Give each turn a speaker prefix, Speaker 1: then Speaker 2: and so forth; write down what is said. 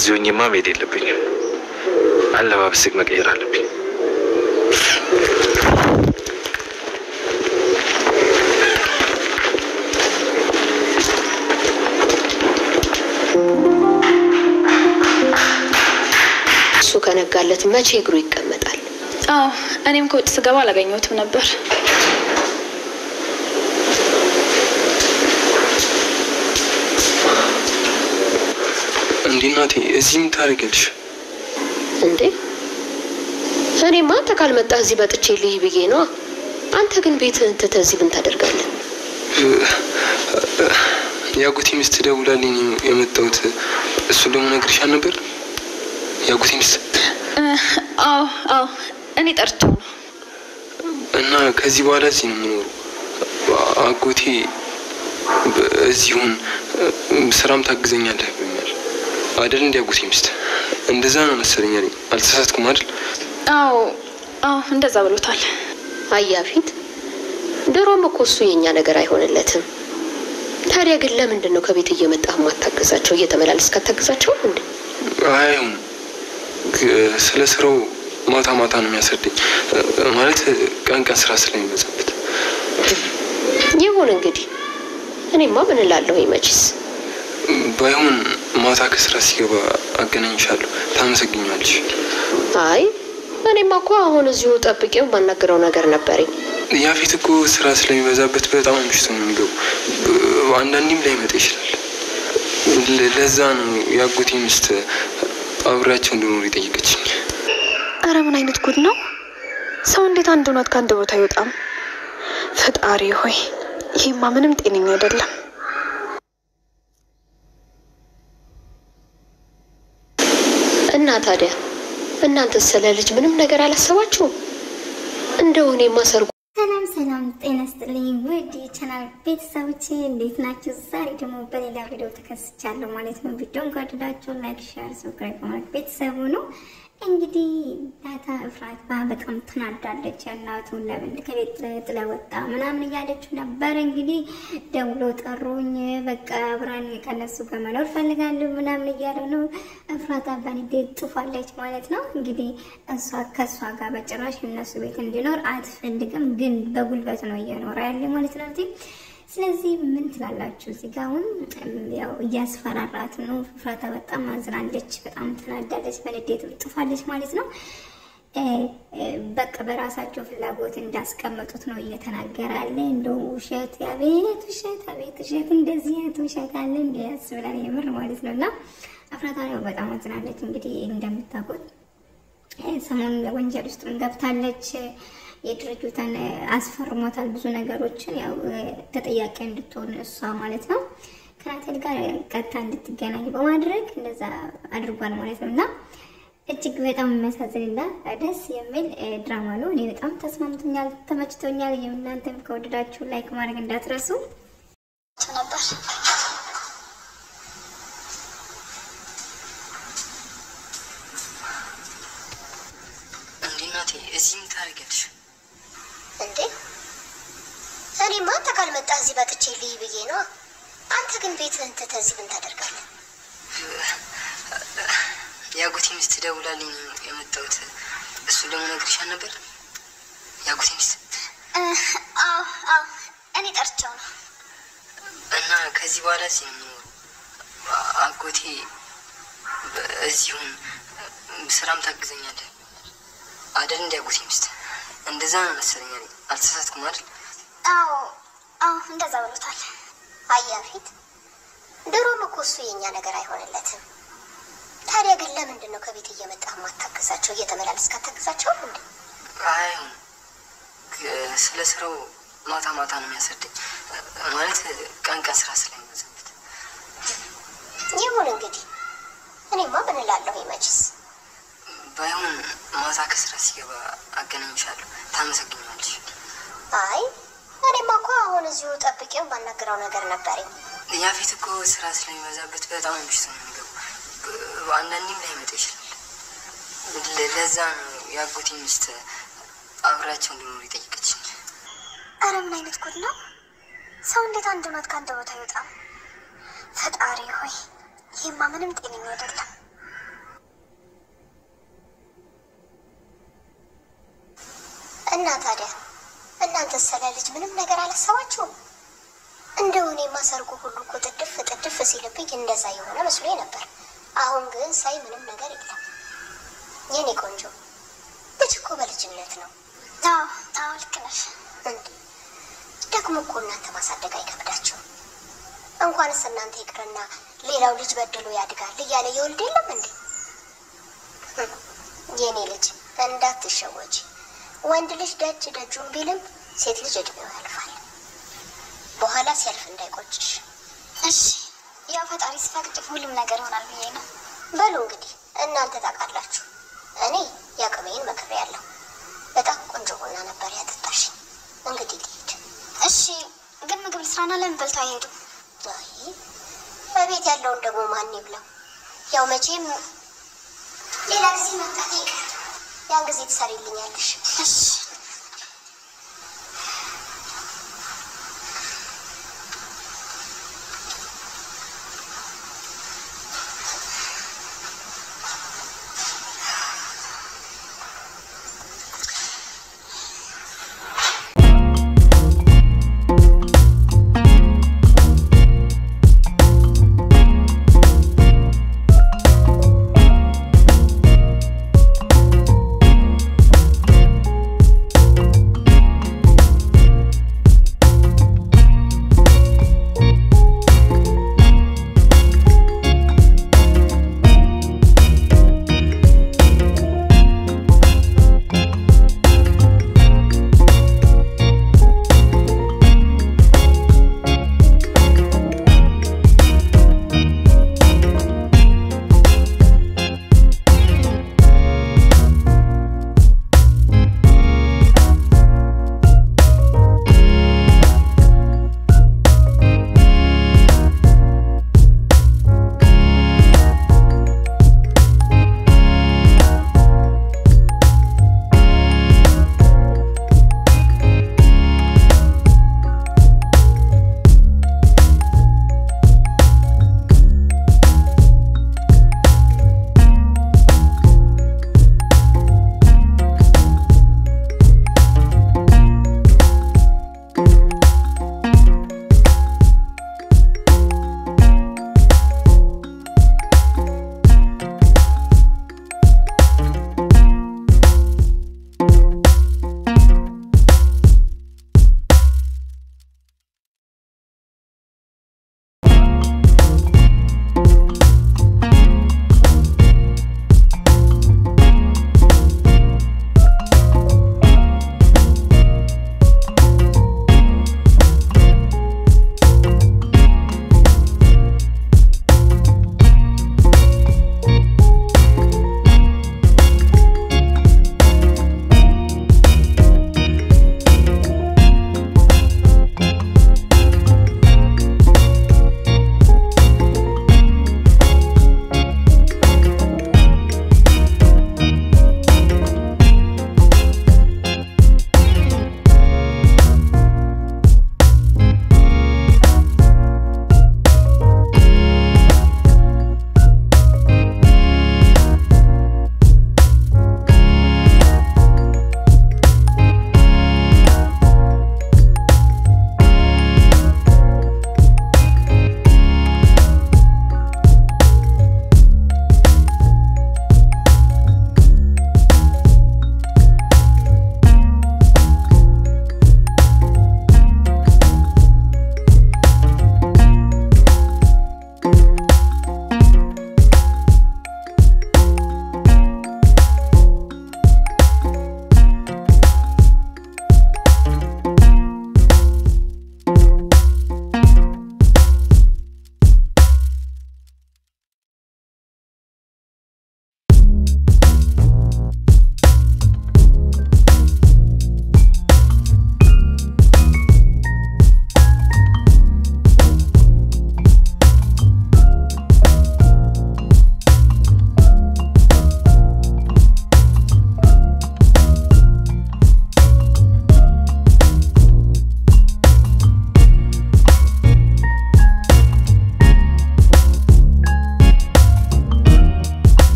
Speaker 1: እዚሁኝማ መሄድ የለብኝም። አለባበስክ መቀየር አለብኝ።
Speaker 2: እሱ ከነጋለት መቼ እግሩ ይቀመጣል?
Speaker 3: አዎ እኔም ከውጭ ስገባ አላገኘሁትም ነበር።
Speaker 4: እንዴናቴ እዚህ ምን ታረጋለሽ
Speaker 2: እንዴ? እኔማ አንተ ካልመጣ እዚህ በጥቼ ልይ ብዬ ነው። አንተ ግን ቤትህን ትተህ እዚህ ምን ታደርጋለህ?
Speaker 4: ያጎቴ ሚስት ደውላልኝ የመጣሁት እሱ ደግሞ ነግሬሻል ነበር። ያጎቴ ሚስት
Speaker 3: አዎ እኔ ጠርቼው ነው።
Speaker 4: እና ከዚህ በኋላ እዚህ ነው የምኖረው። አጎቴ እዚሁን ስራም ታግዘኛለህ ብሎኛል አይደል? እንደ ያጎቴ ሚስት እንደዛ ነው መሰለኝ አይደል? አልተሳሳትኩም አይደል?
Speaker 3: አዎ እንደዛ ብሎታል።
Speaker 2: አያፊት ድሮም እኮ እሱ የኛ ነገር አይሆንለትም። ታዲያ ግን ለምንድን ነው ከቤት እየመጣህ ማታገዛቸው? እየተመላለስክ ታገዛቸው እንዴ?
Speaker 4: አይሁን ስለ ስራው ማታ ነው የሚያሰደኝ። ማለት ቀን ስራ ስለሚበዛበት
Speaker 2: ይሁን እንግዲህ እኔማ ምን እላለሁ መቼስ
Speaker 4: ባይሆን ማታ ከስራ ሲገባ አገናኝሻለሁ። ታመሰግኛለሽ።
Speaker 2: አይ እኔማ እኮ አሁን እዚሁ ጠብቄው ማናገረው ነገር ነበርኝ።
Speaker 4: ያፊት እኮ ስራ ስለሚበዛበት በጣም ምሽቶ ነው የሚገባው። አንዳንዴም ላይመጣ ይችላል። ለዛ ነው ያጎቴ ሚስት አብራቸው እንድኖር ይጠይቀችኝ።
Speaker 3: አረ ምን አይነት ጉድ ነው? ሰው እንዴት አንድ ሆኖት ከአንድ ቦታ ይወጣም? ፈጣሪ ሆይ ይሄማ ምንም ጤነኛ አይደለም።
Speaker 2: እና ታዲያ እናንተ ስለ ልጅ ምንም ነገር አላሰባችሁም? እንደው እኔማ ሰርጉ
Speaker 5: ሰላም ጤና ይስጥልኝ ውድ ቻናል ቤተሰቦቼ እንዴት ናችሁ? ዛሬ ደግሞ በሌላ ቪዲዮ ተከስቻለሁ ማለት ነው። ቪዲዮን ካደረጋችሁ ላይክ፣ ሼር፣ ሰብስክራይብ ማለት ቤተሰቡ ነው። እንግዲህ ዳታ እፍራት በጣም ተናዳለች። እናቱን ለምን ከቤት ጥላ ወጣ ምናምን እያለች ነበር። እንግዲህ ደውሎ ጠሩኝ፣ በቃ አብራን ከነሱ ጋር መኖር ፈልጋለሁ ምናምን እያለ ነው። እፍራት በንዴት ጥፋለች ማለት ነው። እንግዲህ እሷ ከሷ ጋር በጭራሽ እነሱ ቤት እንዲኖር አትፈልግም፣ ግን በጉልበት ነው እየኖረ ያለ ማለት ነው። ስለዚህ ምን ትላላችሁ? እዚህ ጋር አሁን ያው እያስፈራራት ነው። ፍራታ በጣም አዝናለች፣ በጣም ተናዳለች፣ በንዴት ጥፋለች ማለት ነው። በቃ በራሳቸው ፍላጎት እንዳስቀመጡት ነው እየተናገረ ያለ። እንደው ውሸት አቤት ውሸት እንደዚህ አይነት ውሸት አለ እንዴ ያስብላል የምር ማለት ነውና ፍራታ ያው በጣም አዝናለች። እንግዲህ እንደምታውቁት ሰሞኑን ለወንጀል ውስጥ ገብታለች። የድርጅቱን አስፈርሟታል ብዙ ነገሮችን ያው ተጠያቂ እንድትሆን እሷ ማለት ነው ከናቴል ጋር ቀጥታ እንድትገናኝ በማድረግ እንደዛ አድርጓል ማለት ነውና እጅግ በጣም የሚያሳዝንና ደስ የሚል ድራማ ነው። እኔ በጣም ተስማምቶኛል፣ ተመችቶኛል። እናንተም ከወደዳችሁ ላይክ ማድረግ እንዳትረሱ ነበር።
Speaker 4: እንዴናቴ እዚህ ምን ታረጋለሽ
Speaker 2: እንዴ? እኔማ አንተ ካልመጣ እዚህ በጥቼ ልይ ብዬ ነው። አንተ ግን ቤትህን ትተህ እዚህ ምን ታደርጋለህ?
Speaker 4: ያጎቴ ሚስት ደውላልኝ የመጣሁት እሱ ደግሞ ነግሬሻል ነበር። ያጎቴ ሚስት
Speaker 5: አዎ እኔ ጠርቼው ነው።
Speaker 4: እና ከዚህ በኋላ እዚህ ነው የምኖረው። አጎቴ እዚሁን ስራም ታግዘኛለህ አይደል? እንደ ያጎቴ ሚስት እንደዛ ነው መሰለኝ አይደል? አልተሳሳትኩም አይደል?
Speaker 5: አዎ እንደዛ ብሎታል።
Speaker 2: አያፊት ድሮም እኮ እሱ የኛ ነገር አይሆንለትም። ታዲያ ግን ለምንድን ነው ከቤት እየመጣህ ማታገዛቸው? እየተመላለስክ ታገዛቸው እንዴ?
Speaker 4: አይሁን ስለ ስራው ማታ ነው የሚያሰደኝ። ማለት ቀን ስራ ስለሚበዛበት
Speaker 2: ይሁን እንግዲህ እኔማ ምን እላለሁ መቼስ
Speaker 4: ባይሆን ማታ ከስራ ሲገባ አገናኝሻለሁ። ታመሰግኛለሽ።
Speaker 2: አይ እኔማ እኮ አሁን እዚሁ ጠብቄው ማናገረው ነገር ነበርኝ።
Speaker 4: ያፊት እኮ ስራ ስለሚበዛበት በጣም ምሽቶ ነው የሚገባው። አንዳንዴም ላይመጣ ይችላል። ለዛ ነው ያጎቴ ሚስት አብራቸው እንድኖር ይጠይቀችኝ።
Speaker 5: አረ ምን አይነት ጉድ ነው? ሰው እንዴት አንድ ሆኖት ከአንድ ቦታ ይወጣም? ፈጣሪ ሆይ ይሄማ ምንም ጤነኛ አይደለም።
Speaker 2: እና ታዲያ እናንተ ስለ ልጅ ምንም ነገር አላሰባችሁም? እንደው እኔማ ሰርጉ ሁሉ እኮ ጥድፍ ሲልብኝ እንደዛ የሆነ መስሎኝ ነበር። አሁን ግን ሳይ ምንም ነገር የለም። የኔ ቆንጆ ልጅ እኮ በልጅነት ነው።
Speaker 5: አዎ ልክ ነሽ።
Speaker 2: ደግሞ እኮ እናንተ ማሳደግ አይከብዳችሁም። እንኳንስ እናንተ ይቅርና ሌላው ልጅ በድሎ ያድጋል እያለ የወልድ የለም እንዴ? የኔ ልጅ እንዳትሸወጂ። ወንድ ልጅ ደጁን ቢልም ሴት ልጅ እድሜው ያልፋል። በኋላ ሲያልፍ እንዳይቆጭሽ
Speaker 5: እሺ። ያው ፈጣሪ ሲፈቅድ ሁሉም ነገር ይሆናል ብዬ ነው።
Speaker 2: በሉ እንግዲህ እናንተ ታውቃላችሁ። እኔ ያቅሜን መክሬያለሁ። በጣም ቆንጆ ቡና ነበር ያጠጣሽኝ። እንግዲህ ልሂድ።
Speaker 5: እሺ፣ ግን ምግብ ልስራና ለምን በልተው አይሄዱም?
Speaker 2: አይ በቤት ያለውን ደግሞ ማን ይብላው? ያው መቼም ሌላ ጊዜ መምጣት አይቀርም። ያን ጊዜ ትሰሪልኛለሽ።
Speaker 5: እሺ